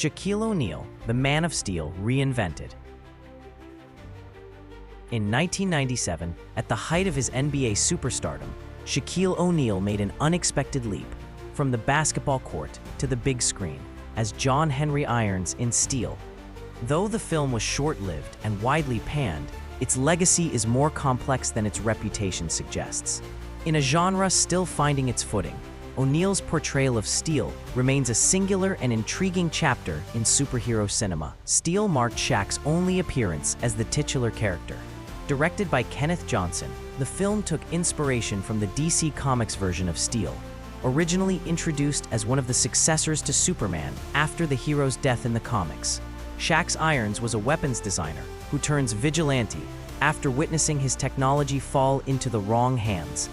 Shaquille O'Neal, the Man of Steel, reinvented. In 1997, at the height of his NBA superstardom, Shaquille O'Neal made an unexpected leap from the basketball court to the big screen as John Henry Irons in Steel. Though the film was short-lived and widely panned, its legacy is more complex than its reputation suggests. In a genre still finding its footing, O'Neal's portrayal of Steel remains a singular and intriguing chapter in superhero cinema. Steel marked Shaq's only appearance as the titular character. Directed by Kenneth Johnson, the film took inspiration from the DC Comics version of Steel, originally introduced as one of the successors to Superman after the hero's death in the comics. Shaq Irons was a weapons designer who turns vigilante after witnessing his technology fall into the wrong hands.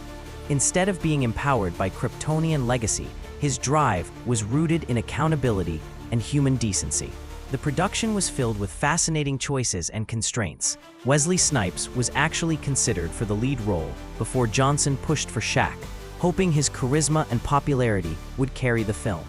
Instead of being empowered by Kryptonian legacy, his drive was rooted in accountability and human decency. The production was filled with fascinating choices and constraints. Wesley Snipes was actually considered for the lead role before Johnson pushed for Shaq, hoping his charisma and popularity would carry the film.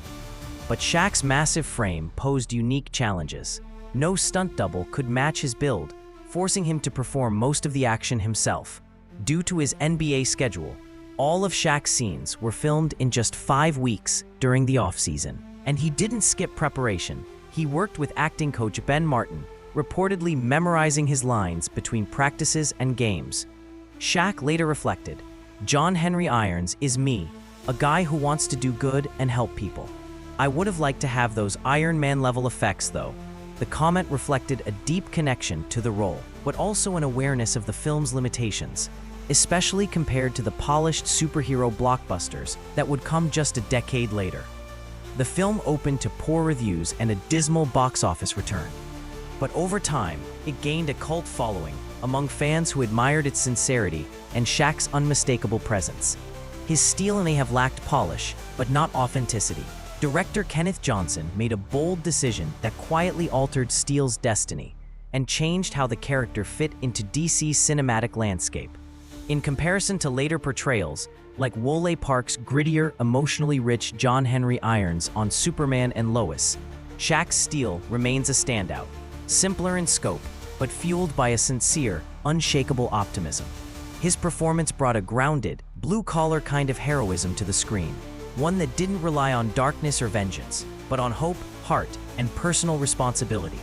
But Shaq's massive frame posed unique challenges. No stunt double could match his build, forcing him to perform most of the action himself. Due to his NBA schedule, all of Shaq's scenes were filmed in just 5 weeks during the off-season. And he didn't skip preparation. He worked with acting coach Ben Martin, reportedly memorizing his lines between practices and games. Shaq later reflected, "John Henry Irons is me, a guy who wants to do good and help people. I would have liked to have those Iron Man-level effects, though." The comment reflected a deep connection to the role, but also an awareness of the film's limitations, especially compared to the polished superhero blockbusters that would come just a decade later. The film opened to poor reviews and a dismal box office return. But over time, it gained a cult following among fans who admired its sincerity and Shaq's unmistakable presence. His steel may have lacked polish, but not authenticity. Director Kenneth Johnson made a bold decision that quietly altered Steel's destiny and changed how the character fit into DC's cinematic landscape. In comparison to later portrayals, like Wole Park's grittier, emotionally rich John Henry Irons on Superman and Lois, Shaq's Steel remains a standout, simpler in scope, but fueled by a sincere, unshakable optimism. His performance brought a grounded, blue-collar kind of heroism to the screen, one that didn't rely on darkness or vengeance, but on hope, heart, and personal responsibility.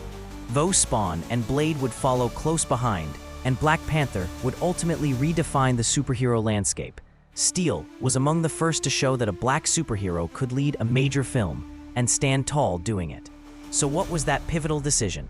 Though Spawn and Blade would follow close behind, and Black Panther would ultimately redefine the superhero landscape, Steel was among the first to show that a black superhero could lead a major film and stand tall doing it. So what was that pivotal decision?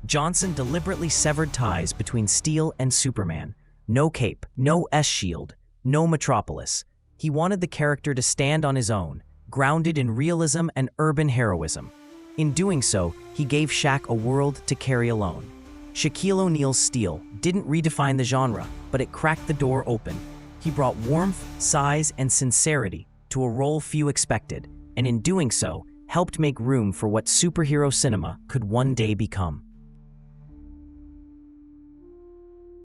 Johnson deliberately severed ties between Steel and Superman. No cape, no S-shield, no Metropolis. He wanted the character to stand on his own, grounded in realism and urban heroism. In doing so, he gave Shaq a world to carry alone. Shaquille O'Neal's Steel didn't redefine the genre, but it cracked the door open. He brought warmth, size, and sincerity to a role few expected, and in doing so, helped make room for what superhero cinema could one day become.